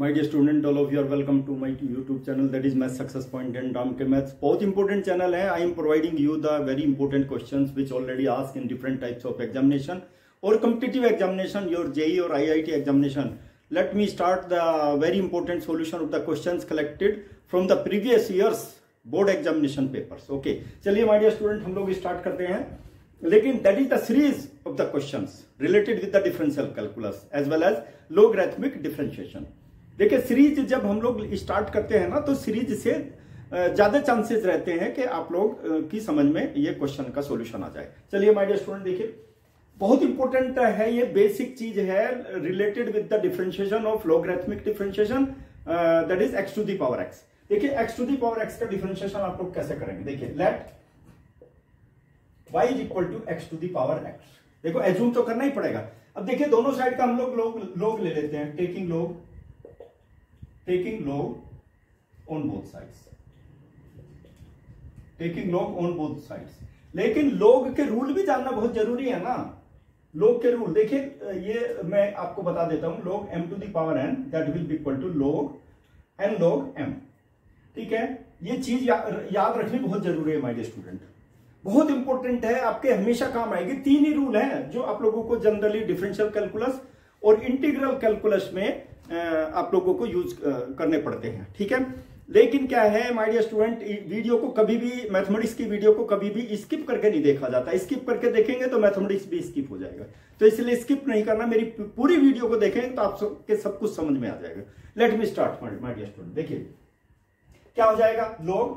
My dear student, all of you are welcome to my YouTube channel, that is Math Success Point and Ram Ke Maths. बहुत important channel है. I am providing you the very important questions which already asked in different types of examination or competitive examination, your JEE or IIT examination. Let me start the very important solution of the questions collected from the previous years board examination papers. Okay, चलिए my dear student, हम लोग start करते हैं. लेकिन that is the series of the questions related with the differential calculus as well as logarithmic differentiation. देखिए series जब हम लोग स्टार्ट करते हैं ना तो सीरीज से ज्यादा चांसेस रहते हैं कि आप लोग की समझ में ये क्वेश्चन का सॉल्यूशन आ जाए. चलिए माय डियर स्टूडेंट, देखिए बहुत इंपॉर्टेंट है, ये बेसिक चीज है related with the differentiation of logarithmic differentiation, that is x to the power x. देखिए x to the power x का डिफरेंशिएशन आप लोग कैसे करेंगे. देखिए let y is equal to x to the power x. देखो एज्यूम तो करना ही पड़ेगा. अब देखिए दोनों साइड का हम लोग ले लेते हैं, taking log on both sides, taking log on both sides. लेकिन log के रूल भी जानना बहुत जरूरी है ना. log के रूल देखिए, ये मैं आपको बता देता हूं. log m to the power n that will be equal to log n log m. ठीक है, ये चीज याद रखनी बहुत जरूरी है माय डियर स्टूडेंट, बहुत इंपॉर्टेंट है, आपके हमेशा काम आएगी. तीन ही रूल हैं जो आप लोगों को जनरली डिफरेंशियल कैलकुलस और इंटीग्रल कैलकुलस में आप लोगों को यूज करने पड़ते हैं. ठीक है, लेकिन क्या है माय डियर स्टूडेंट, वीडियो को कभी भी, मैथमेटिक्स की वीडियो को कभी भी स्किप करके नहीं देखा जाता. स्किप करके देखेंगे तो मैथमेटिक्स भी स्किप हो जाएगा, तो इसलिए स्किप नहीं करना. मेरी पूरी वीडियो को देखेंगे तो आप सब कुछ समझ में आ जाएगा. Let me start my dear student. देखिए क्या हो जाएगा, log,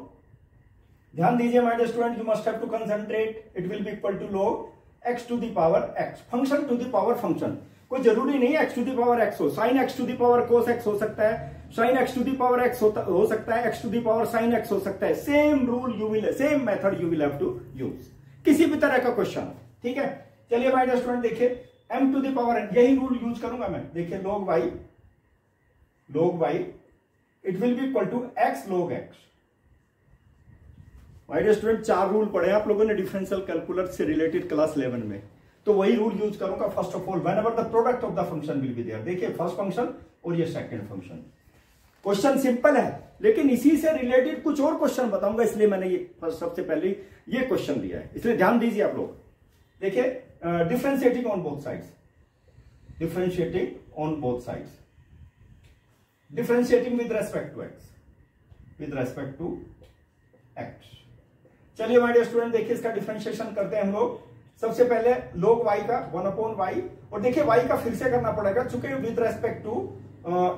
ध्यान दीजिए my dear student, you must have to concentrate. It will be equal to log x to the power x. Function to the power function, कोई जरूरी नहीं है x to the power x हो. Sine x to the power cos x हो सकता है, sine x to the power x हो सकता है, x to the power sine x हो सकता है. Same rule you will, same method you will have to use किसी भी तरह का क्वेश्चन. ठीक है, चलिए माय डियर स्टूडेंट देखिए m to the power n, यही रूल यूज करूंगा मैं. देखिए log y it will be equal to x log x. My dear student, चार रूल पढ़े आप लोगों ने डिफरेंशियल कैलकुलस से रिलेटेड क्लास 11 में, तो वही रूल यूज करूंगा. First of all, whenever the product of the function will be there. देखिए फर्स्ट फंक्शन और ये सेकंड फंक्शन. क्वेश्चन सिंपल है, लेकिन इसी से रिलेटेड कुछ और क्वेश्चन बताऊंगा, इसलिए मैंने ये सबसे पहले ये क्वेश्चन लिया है, इसलिए ध्यान दीजिए आप लोग. देखिए differentiating on both sides, differentiating on both sides, differentiating with respect to X, with respect to X. चलिए माय डियर स्टूडेंट देखिए इसका डिफरेंशिएशन करते हैं हम लोग. सबसे पहले log y का 1/y, और देखिए y का फिर से करना पड़ेगा चूंकि विद रेस्पेक्ट टू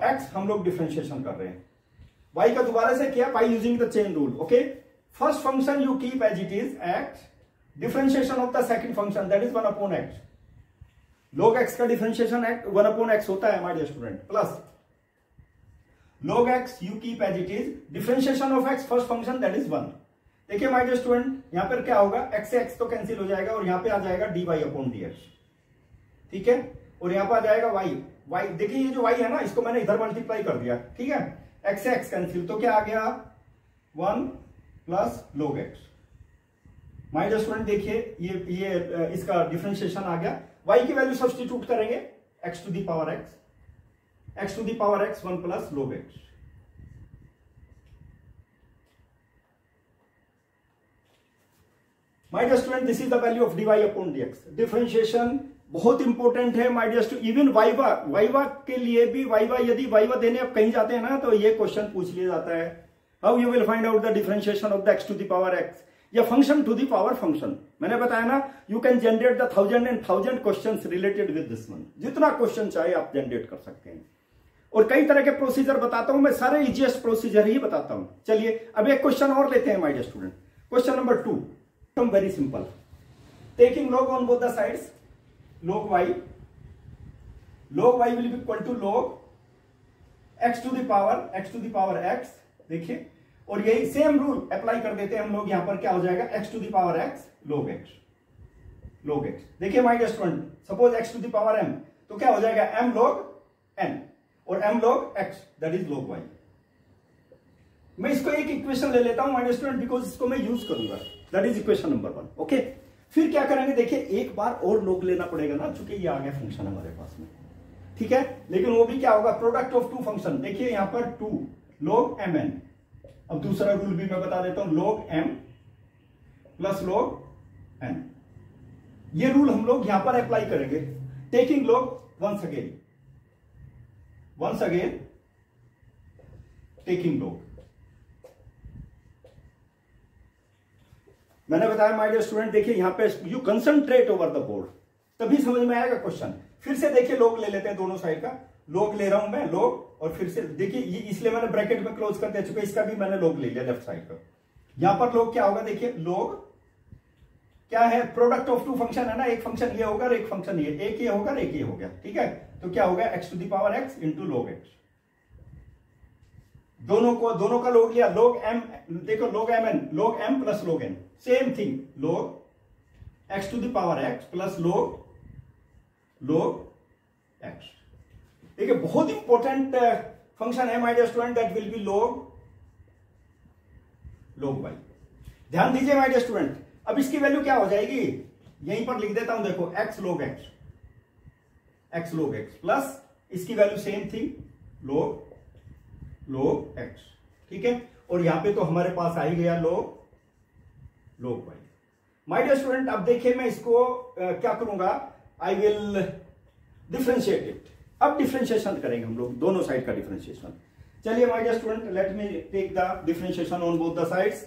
x हम लोग डिफरेंशिएशन कर रहे हैं. y का दोबारा से किया by using the chain rule. Okay, first function you keep as it is x, differentiation of the second function that is 1/x. log x का डिफरेंशिएशन 1/x होता है my dear student, plus log x you keep as it is, differentiation of x first function that is 1. देखिए my dear student, यहां पर क्या होगा, x से x तो कैंसिल हो जाएगा और यहां पे आ जाएगा dy/dx. ठीक है, और यहां पर आ जाएगा y. देखिए ये जो y है ना, इसको मैंने इधर मल्टीप्लाई कर दिया. ठीक है, x से x कैंसिल, तो क्या आ गया 1 plus log x. My dear student देखिए ये इसका डिफरेंशिएशन आ गया. y की वैल्यू सब्स्टिट्यूट करेंगे, x to the power x 1 plus log x. My dear student, this is the value of dy/dx. Differentiation बहुत इंपॉर्टेंट है my dear student. Even viva के लिए भी, यदि वाइवा देने आप कहीं जाते हैं ना तो ये क्वेश्चन पूछ लिया जाता है, how you will find out the differentiation of the x to the power x या function to the power function. मैंने बताया ना, you can generate the 1000 questions related with this one. जितना क्वेश्चन चाहे आप जनरेट कर सकते हैं, और कई तरह के प्रोसीजर बताता हूं मैं, सारे इजीएस्ट प्रोसीजर ही बताता हूं. चलिए अब एक क्वेश्चन और लेते हैं my dear student. Question number 2, very simple. Taking log on both the sides, log y will be equal to log x to the power x. देखिए, और यही सेम रूल अप्लाई कर देते हैं हम लोग. यहां पर क्या हो जाएगा, x to the power x log x. देखिए my dear student, suppose x to the power m, तो क्या हो जाएगा m log n और m log x that is log y. मैं इसको एक इक्वेशन ले लेता हूं माय डियर स्टूडेंट, बिकॉज इसको मैं यूज करूंगा. That is equation number 1. Okay, फिर क्या करेंगे, देखिए एक बार और log लेना पड़ेगा ना, चूंकि ये आ गया फंक्शन हमारे पास में. ठीक है, लेकिन वो भी क्या होगा, प्रोडक्ट ऑफ टू फंक्शन। देखिए यहां पर 2 log mn। अब दूसरा रूल भी मैं बता देता हूं, log m plus log n। ये रूल हम लोग यहां पर अप्लाई करेंगे। Taking log once again taking log। मैंने बताया माय डियर स्टूडेंट, देखिए यहां पे you concentrate over the board, तभी समझ में आएगा क्वेश्चन। फिर से देखिए log ले लेते हैं, दोनों साइड का log ले रहा हूं मैं, log, और फिर से देखिए ये इसलिए मैंने ब्रैकेट में क्लोज कर दे चुका, इसका भी मैंने log ले लिया लेफ्ट साइड का। यहां पर log क्या होगा, देखिए log क्या है, प्रोडक्ट ऑफ टू फंक्शन है ना, एक फंक्शन ये होगा और एक फंक्शन ये, एक ये होगा और एक ये हो गया, ठीक है। तो क्या होगा, x to the power x into log x। दोनों का log लिया, log m, देखो log m plus log n, same thing, log x to the power x plus log x। देखिए बहुत इंपॉर्टेंट फंक्शन है my dear student, that will be log y। ध्यान दीजिए my dear student, अब इसकी value क्या हो जाएगी, यहीं पर लिख देता हूं, देखो x log x प्लस इसकी value same thing log x, ठीक है। और यहां पे तो हमारे पास आ ही गया log y। My dear student अब देखिए मैं इसको क्या करूंगा, आई विल डिफरेंशिएट इट। अब डिफरेंशिएशन करेंगे हम लोग, दोनों साइड का डिफरेंशिएशन। चलिए my dear student, let me take the differentiation on both the sides,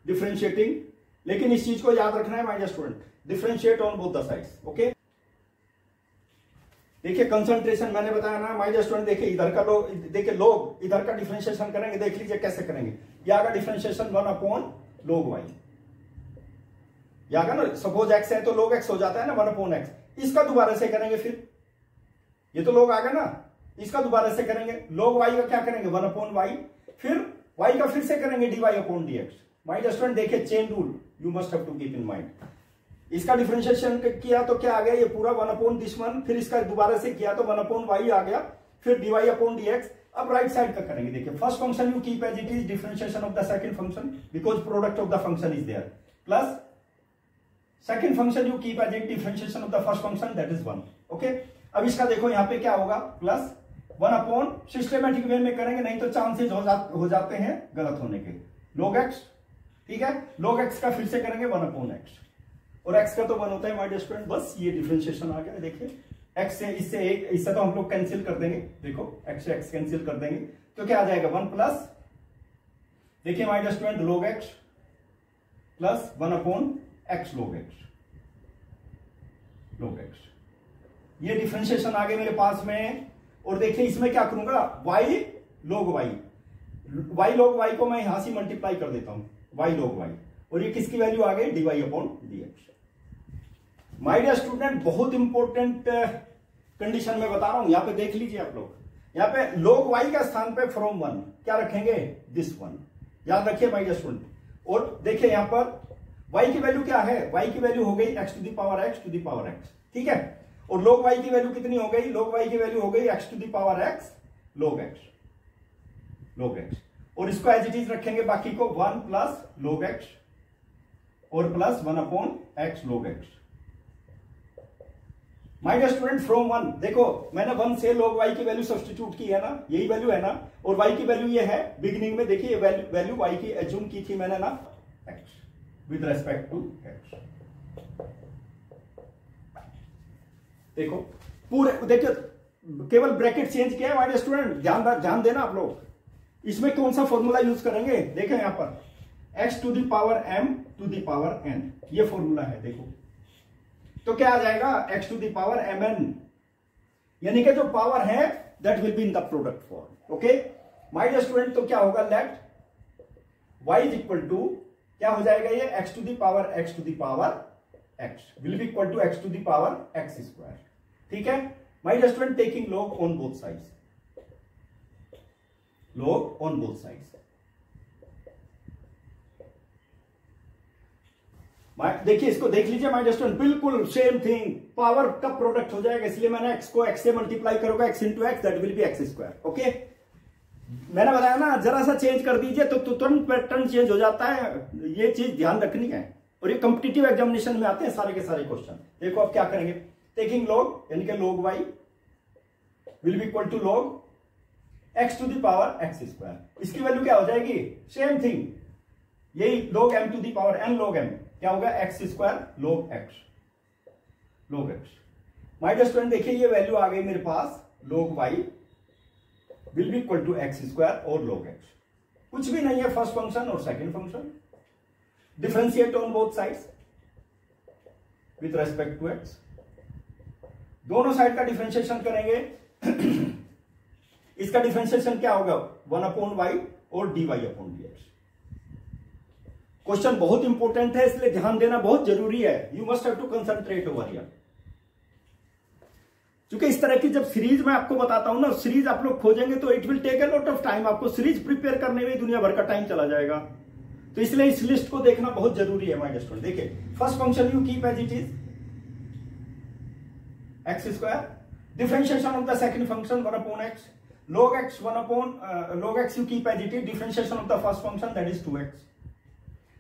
differentiating. लेकिन इस चीज को याद रखना है my dear student, differentiate on both the sides, okay. देखिए कंसंट्रेशन मैंने बताया ना माय डियर स्टूडेंट, देखिए इधर का लोग, देखिए log इधर का डिफरेंशिएशन करेंगे, देख लीजिए कैसे करेंगे। यहाँ का डिफरेंशिएशन 1 अपॉन log y, यहाँ का ना सपोज x है तो log x हो जाता है ना 1 अपॉन x। इसका दोबारा से करेंगे, फिर ये तो log आ गया ना, इसका दोबारा से करेंगे, log y का क्या करेंगे 1 अपॉन y, फिर y का फिर से करेंगे dy upon dx। My dear student देखिए chain rule you must have to keep in mind. इसका डिफरेंशिएशन किया तो क्या आ गया, ये पूरा 1 अपॉन दिस वन, फिर इसका दोबारा से किया तो 1 अपॉन y आ गया, फिर dy अपॉन dx। अब राइट साइड का करेंगे, देखिए first function you keep as it is, differentiation of the second function because product of the function is there, plus second function you keep as it, differentiation of the first function that is 1, okay. अब इसका देखो यहाँ पे क्या होगा, plus 1 upon, systematic वे में करेंगे नहीं तो चांसेस हो जाते हैं गलत होने के, log x, ठीक है। log x का फिर से करेंगे 1 अपॉन x, और x का तो 1 होता है माय डियर स्टूडेंट। बस ये डिफरेंशिएशन आ गया, देखिए x से इससे तो हम लोग कैंसिल कर देंगे, देखो x से x कैंसिल कर देंगे तो क्या आ जाएगा 1 प्लस, देखिए my dear student log x plus 1 upon x log x। ये डिफरेंशिएशन आ गए मेरे पास में। और देखिए इसमें क्या करूंगा, y log y को मैं यहां से मल्टीप्लाई कर देता हूं, y log y, और ये किसकी वैल्यू आ गई, dy upon dx। My dear student बहुत इंपॉर्टेंट कंडीशन में बता रहा हूं, यहां पे देख लीजिए आप लोग, यहां पे log y का स्थान पे फ्रॉम 1 क्या रखेंगे, दिस वन, याद रखिए माय डियर स्टूडेंट। और देखिए यहां पर y की वैल्यू क्या है, y की वैल्यू हो गई x to the power x, ठीक है। और log y की वैल्यू कितनी हो गई, log y की वैल्यू हो गई x to the power x log x। और इसको एज इट इज रखेंगे, बाकी को 1 प्लस log x और plus 1 upon x log x। My dear student from 1, देखो मैंने 1 से log y की वैल्यू सब्स्टिट्यूट की है ना, यही वैल्यू है ना, और y की वैल्यू ये है बिगिनिंग में, देखिए वैल्यू y की एज्यूम की थी मैंने ना x with respect to x। देखो पूरे, देखिए केवल ब्रैकेट चेंज किया है माय डियर स्टूडेंट, ध्यान देना आप लोग। इसमें कौन सा फॉर्मूला यूज करेंगे, देखें यहां पर x to the power m to the power n, ये फॉर्मूला है, देखो तो क्या आ जाएगा x to the power mn, यानी कि जो पावर है that will be in the product form, okay my dear student. तो क्या होगा, let y is equal to क्या हो जाएगा, ये x to the power x will be equal to x to the power x square, ठीक है। My dear student taking log on both sides, log on both sides. देखिए इसको देख लीजिए माय डियर स्टूडेंट, बिल्कुल सेम थिंग, पावर का product हो जाएगा, इसलिए मैंने x को x से मल्टीप्लाई करूंगा, x into x that will B x square, okay. मैंने बताया ना जरा सा चेंज कर दीजिए तो तुरंत पैटर्न चेंज हो जाता है, ये चीज ध्यान रखनी है। और ये कॉम्पिटिटिव एग्जामिनेशन में आते हैं सारे के सारे क्वेश्चन। देखो अब क्या करेंगे, टेकिंग log यानी कि log y will be equal to log x to the power x square. इसकी वैल्यू क्या हो जाएगी, सेम थिंग, यही log m to the power n log m क्या होगा, x square log x। My dear student देखिए ये value आ गई मेरे पास, log y will be equal to x square और log x। कुछ भी नहीं है, फर्स्ट फंक्शन और second function, differentiate on both sides with respect to x। दोनों साइड का डिफरेंशिएशन करेंगे इसका डिफरेंशिएशन क्या होगा, 1/y और dy अपॉन dx। क्वेश्चन बहुत इंपॉर्टेंट है, इसलिए ध्यान देना बहुत जरूरी है। You must have to concentrate over here. क्योंकि इस तरह की जब सीरीज मैं आपको बताता हूं ना, सीरीज आप लोग खोजेंगे तो it will take a lot of time, आपको सीरीज प्रिपेयर करने में दुनिया भर का टाइम चला जाएगा। तो इसलिए इस लिस्ट को देखना बहुत जरूरी है माय डियर स्टूडेंट। देखिए first function you keep as it is x square, differentiation of the second function 1/x, log x you keep as it is, differentiation of the first function that is 2x।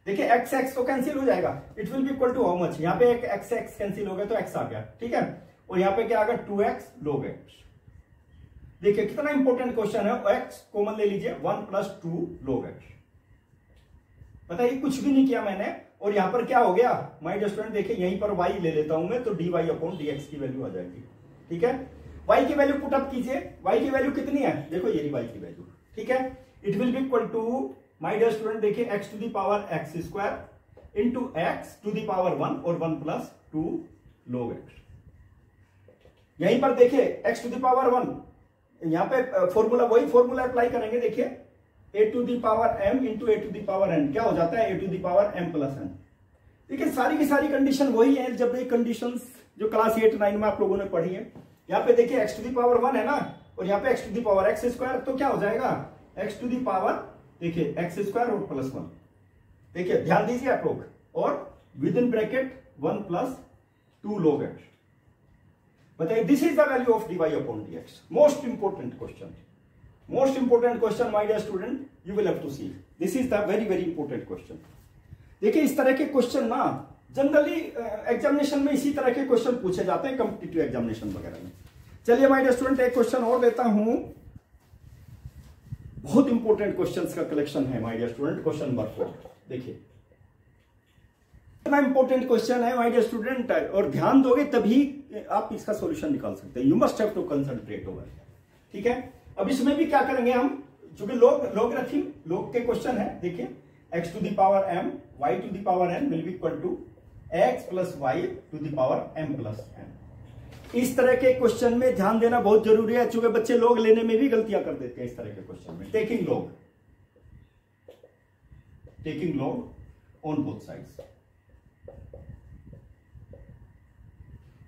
देखिए x x तो cancel हो जाएगा, it will be equal to how much, यहां पे एक x x cancel हो गया तो x आ गया, ठीक है, और यहां पे क्या आ गया 2x log x। देखिए कितना इंपॉर्टेंट क्वेश्चन है, x कॉमन ले लीजिए 1 + 2 log x। बताइए कुछ भी नहीं किया मैंने, और यहां पर क्या हो गया माय डियर स्टूडेंट, देखिए यहीं पर y ले लेता हूं मैं, तो dy अपॉन dx की वैल्यू आ जाएगी, ठीक है। y की वैल्यू पुट अप कीजिए, y की वैल्यू कितनी है, देखो ये y की वैल्यू, ठीक है। It will be equal to my dear student देखिए x to the power x square into x to the power 1 और 1 + 2 log x। यहीं पर देखिए x टू द पावर 1, यहां पे फॉर्मूला वही फॉर्मूला अप्लाई करेंगे। देखिए a to the power m into a to the power n क्या हो जाता है, a to the power m + n। देखिए सारी की सारी कंडीशन वही है जब ये कंडीशंस जो क्लास 8 9 में आप लोगों ने पढ़ी है। यहाँ पे देखिए x टू द पावर 1 है ना, और यहाँ पे x to the power x square, तो क्या हो जाएगा x टू द पावर देखिए x स्क्वायर और +1। देखिए ध्यान दीजिए आप लोग, और within bracket 1 + 2 log x। बताइए this is the value of dy upon dx। Most important question, most important question my dear student, you will have to see, this is the very very important question. देखिए इस तरह के question ना generally examination में इसी तरह के question पूछे जाते हैं, कॉम्पिटिटिव एग्जामिनेशन वगैरह में। चलिए माय डियर स्टूडेंट एक क्वेश्चन और लेता हूं, बहुत इंपॉर्टेंट क्वेश्चंस का कलेक्शन है my dear student. Question number 4 देखिए, इतना इंपॉर्टेंट क्वेश्चन है माय डियर स्टूडेंट, और ध्यान दोगे तभी आप इसका सॉल्यूशन निकाल सकते हैं। You must have to concentrate over, ठीक है। अब इसमें भी क्या करेंगे हम, चूंकि लॉगरिथम लॉग के क्वेश्चन है, देखिए x to the power m y to the power n will be equal to x + y to the power m + n। इस तरह के क्वेश्चन में ध्यान देना बहुत जरूरी है, चूंकि बच्चे लॉग लेने में भी गलतियां कर देते हैं इस तरह के क्वेश्चन में। Taking log on both sides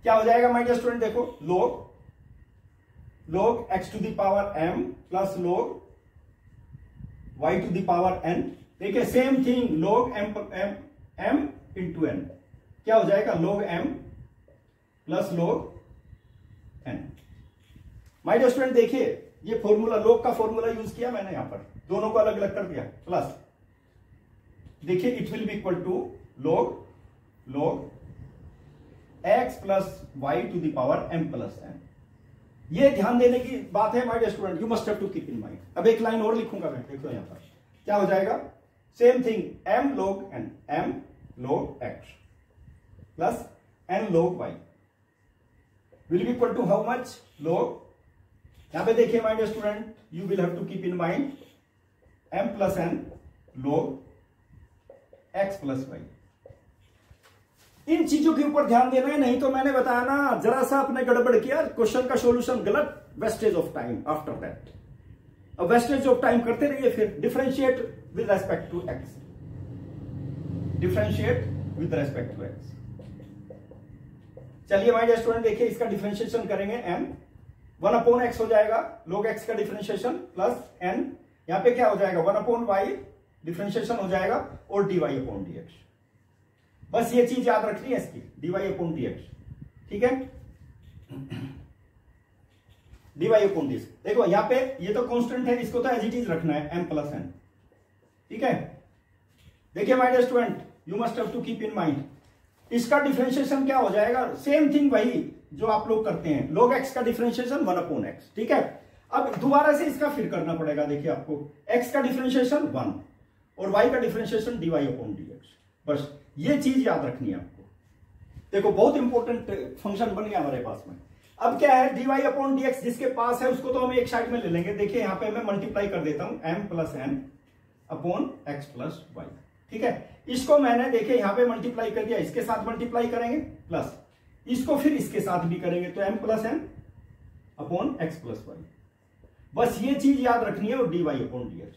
क्या हो जाएगा माय डियर स्टूडेंट, देखो log x to the power m plus log y to the power n। देखिए same thing log m into n क्या हो जाएगा, log m plus log n। My dear student देखिए ये फॉर्मूला, log का formula use किया मैंने, यहां पर दोनों को अलग अलग कर दिया, प्लस देखिए it will be equal to log x plus y to the power m + n। ये ध्यान देने की बात है my dear student, you must have to keep in mind. अब एक लाइन और लिखूंगा मैं, देखो यहां पर क्या हो जाएगा, same thing m log n, m log x plus n log y will be equal to how much, log, यहां पे देखिए my dear student you will have to keep in mind m + n log x plus y। इन चीजों के ऊपर ध्यान देना है, नहीं तो मैंने बताया ना जरा सा आपने गड़बड़ किया, क्वेश्चन का सॉल्यूशन गलत, wastage of time after that. अब वेस्टेज ऑफ टाइम करते रहिए, फिर differentiate with respect to x, differentiate with respect to x। चलिए माय डियर स्टूडेंट देखिए इसका डिफरेंशिएशन करेंगे, m 1/x हो जाएगा, log x का डिफरेंशिएशन प्लस n, यहां पे क्या हो जाएगा 1/y डिफरेंशिएशन हो जाएगा, और dy अपॉन dx। बस ये चीज याद रखनी है इसकी, dy अपॉन dx, ठीक है, dy अपॉन dx। देखो यहां पे ये तो कांस्टेंट है, इसको तो एज इट इज रखना है m + n, ठीक है। देखिए my dear student you must have to keep in mind, इसका डिफरेंशिएशन क्या हो जाएगा, सेम थिंग वही, जो आप लोग करते हैं, log x का डिफरेंशिएशन 1/x, ठीक है। अब दोबारा से इसका फिर करना पड़ेगा। देखिए आपको x का डिफरेंशिएशन 1 और y का डिफरेंशिएशन dy/dx, बस ये चीज याद रखनी है आपको। देखो बहुत इंपॉर्टेंट फंक्शन बन गया हमारे पास में। अब क्या है, dy/dx जिसके पास है उसको तो हम एक साइड में ले लेंगे। देखिए यहां पे मैं मल्टीप्लाई कर देता हूं m + n upon x + y, ठीक है। इसको मैंने देखिए यहां पे मल्टीप्लाई कर दिया, इसके साथ मल्टीप्लाई करेंगे प्लस इसको फिर इसके साथ भी करेंगे, तो m + n upon x + y, बस ये चीज याद रखनी है। और dy/dx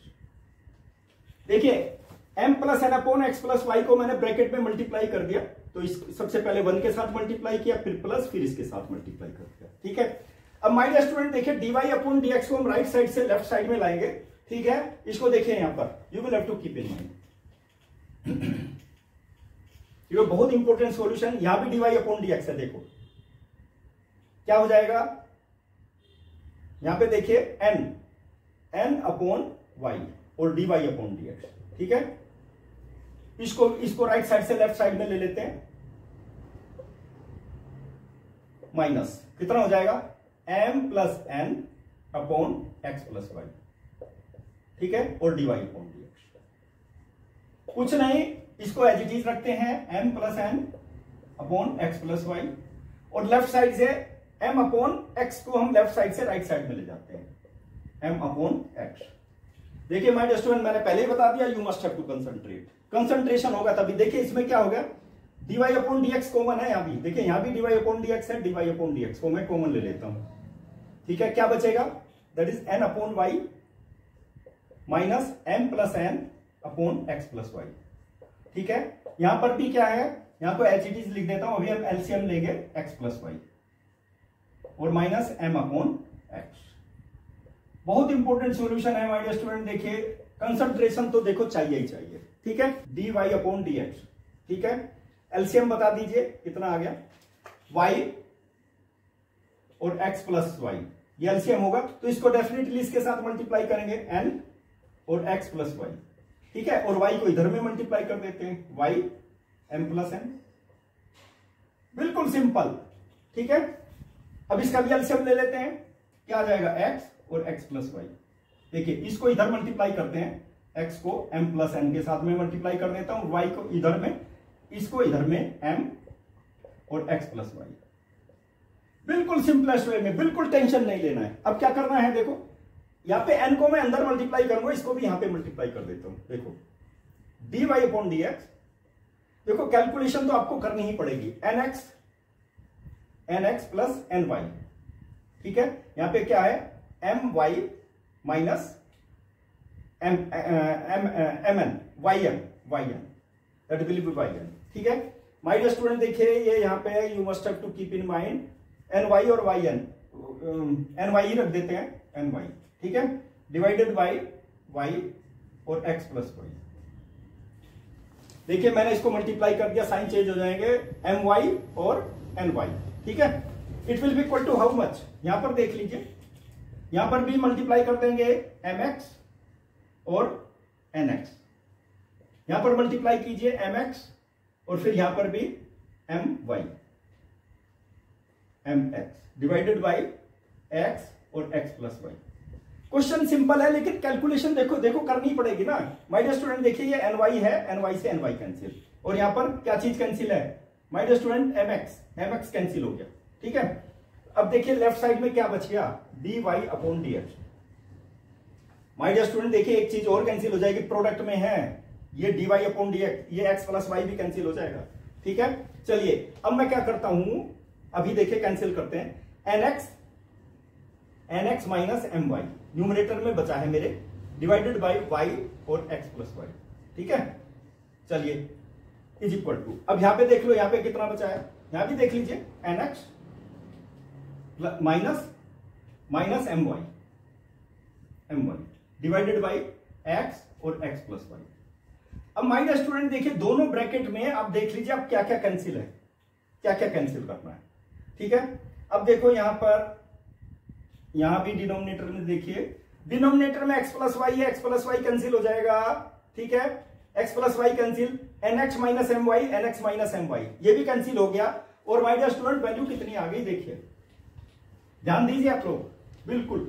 देखिए m + n upon x + y को मैंने ब्रैकेट में मल्टीप्लाई कर दिया, तो इस सबसे पहले 1 के साथ मल्टीप्लाई किया, फिर प्लस, फिर इसके साथ मल्टीप्लाई कर दिया, ठीक है। अब माय डियर स्टूडेंट देखिए dy/dx को हम राइट साइड से लेफ्ट साइड में लाएंगे, ठीक है। इसको देखिए यहां पर you will have to keep in mind, ये बहुत इंपॉर्टेंट सॉल्यूशन। यहां भी dy/dx है, देखो क्या हो जाएगा, यहां पे देखिए n अपॉन y और dy/dx, ठीक है। इसको राइट साइड से लेफ्ट साइड में ले लेते हैं, माइनस कितना हो जाएगा m + n upon x + y, ठीक है, और dy/dx। कुछ नहीं, इसको एज इट इज रखते हैं m + n upon x + y, और लेफ्ट साइड से m अपॉन x को हम लेफ्ट साइड से राइट साइड में ले जाते हैं, m अपॉन x। देखिए माय डियर स्टूडेंट मैंने पहले ही बता दिया, you must have to concentrate, concentration होगा तभी। देखिए इसमें क्या होगा, dy/dx कॉमन है, यहां भी देखिए, यहां भी dy/dx है, dy/dx को मैं कॉमन ले लेता हूं, ठीक है। क्या बचेगा, that is n upon y minus m + n upon x + y, ठीक है। यहां पर भी क्या है, यहां को एच इट इज लिख देता हूं, अभी हम एलसीएम लेंगे x + y और माइनस m अपॉन x। बहुत इंपॉर्टेंट सॉल्यूशन है माय डियर स्टूडेंट। देखिए कंसंट्रेशन तो देखो चाहिए ही चाहिए, ठीक है। dy/dx, ठीक है। एलसीएम बता दीजिए कितना आ गया, y और x + y, ये एलसीएम होगा, तो इसको डेफिनेटली इसके साथ मल्टीप्लाई करेंगे n और x + y, ठीक है। और y को इधर में मल्टीप्लाई कर देते हैं, y m + n, बिल्कुल सिंपल, ठीक है। अब इसका भी एलसीएम ले लेते हैं, क्या आ जाएगा x और x + y। देखिए इसको इधर मल्टीप्लाई करते हैं, x को m + n के साथ में मल्टीप्लाई कर देता हूं, y को इधर में, इसको इधर में m और x + y, बिल्कुल सिंपलेस्ट वे में, बिल्कुल टेंशन नहीं लेना है। अब क्या करना है, देखो यहां पे n को मैं अंदर मल्टीप्लाई करूंगा, इसको भी यहां पे मल्टीप्लाई कर देता हूं। देखो dy/dx, देखो कैलकुलेशन तो आपको करनी ही पड़ेगी, nx + ny, ठीक है। यहां पे क्या है, my minus mn yn, that will B yn, ठीक है। माय डियर स्टूडेंट देखिए ये यहां पे you must have to keep in mind ny और yn, ny ही रख देते हैं, ny, ठीक है, डिवाइडेड बाय y और x + y। देखिए मैंने इसको मल्टीप्लाई कर दिया, साइन चेंज हो जाएंगे, my और ny, ठीक है। It will be equal to how much, यहां पर देख लीजिए, यहां पर भी मल्टीप्लाई कर देंगे mx और nx, यहां पर मल्टीप्लाई कीजिए mx और फिर यहां पर भी mx डिवाइडेड बाय x और x + y। क्वेश्चन सिंपल है लेकिन कैलकुलेशन देखो देखो करनी पड़ेगी ना माय डियर स्टूडेंट। देखिए ये ny है, ny से ny कैंसिल, और यहां पर क्या चीज कैंसिल है my dear student, mx cancel हो गया, ठीक है। अब देखिए लेफ्ट साइड में क्या बच गया, dy/dx। माय डियर स्टूडेंट देखिए एक चीज और कैंसिल हो जाएगी, प्रोडक्ट में है ये dy/dx, ये x + y भी कैंसिल हो जाएगा, ठीक है। चलिए अब मैं क्या करता हूं, अभी देखिए कैंसिल करते हैं, nx माइनस my न्यूमरेटर में बचा है मेरे, डिवाइडेड बाय y और x + y, ठीक है। चलिए इज इक्वल टू, अब यहां पे देख लो यहां पे कितना बचा है, यहां भी देख लीजिए, nx minus my divided by x और x + y। अब माय डियर स्टूडेंट देखिए दोनों ब्रैकेट में आप देख लीजिए अब क्या क्या कैंसिल है, क्या क्या कैंसिल करना है, ठीक है। अब देखो यहां पर, यहां भी डिनोमिनेटर में देखिए, डिनोमिनेटर में x + y है, x + y कैंसिल हो जाएगा, ठीक है। x + y cancel, nx - my nx - my ये भी कैंसिल हो गया, और माय डियर स्टूडेंट वैल्यू कितनी आ गई देखिए, ध्यान दीजिए आप लोग, बिल्कुल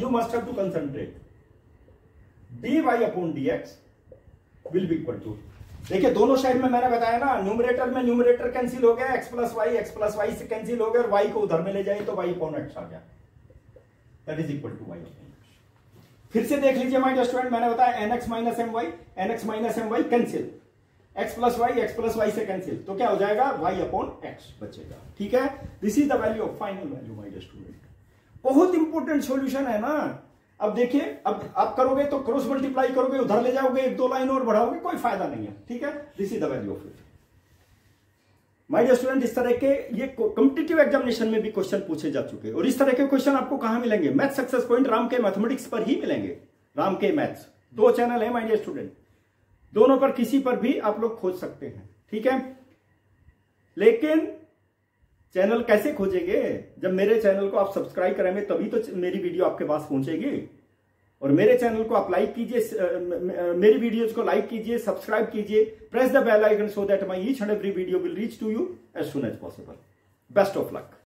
you must have to concentrate. dy upon dx will be equal to, देखिए दोनों साइड में मैंने बताया ना, न्यूमरेटर में न्यूमरेटर कैंसिल हो गया, x प्लस वाई से कैंसिल हो गया, और y को उधर में ले जाए तो y अपॉन x आ गया, that is equal to y upon x। फिर से देख लीजिए माय डियर स्टूडेंट, मैंने बताया nx माइनस my कैंसिल, x प्लस वाई से कैंसिल, तो क्या हो जाएगा y अपॉन x बचेगा। ठीक है, this is the value of final value my dear student. बहुत इंपॉर्टेंट सॉल्यूशन है ना। अब देखिए, अब आप करोगे तो क्रॉस मल्टीप्लाई करोगे, उधर ले जाओगे, एक दो लाइन और बढ़ाओगे, कोई फायदा नहीं है। ठीक है, this is the value of it my dear student. इस तरह के ये कॉम्पिटिटिव एग्जामिनेशन में भी क्वेश्चन पूछे जा चुके हैं, और इस तरह के क्वेश्चन आपको कहां मिलेंगे? मैथ सक्सेस पॉइंट राम के मैथमेटिक्स पर ही मिलेंगे। राम के मैथ्स, दो चैनल है माय डियर स्टूडेंट, दोनों पर किसी पर भी आप लोग खोज सकते हैं। ठीक है, लेकिन चैनल कैसे खोजेंगे? जब मेरे चैनल को आप सब्सक्राइब करेंगे तभी तो मेरी वीडियो आपके पास पहुंचेगी। और मेरे चैनल को आप लाइक कीजिए, मेरी वीडियोज को लाइक कीजिए, सब्सक्राइब कीजिए, press the bell icon so that my each and every video will reach to you as soon as possible. Best of luck.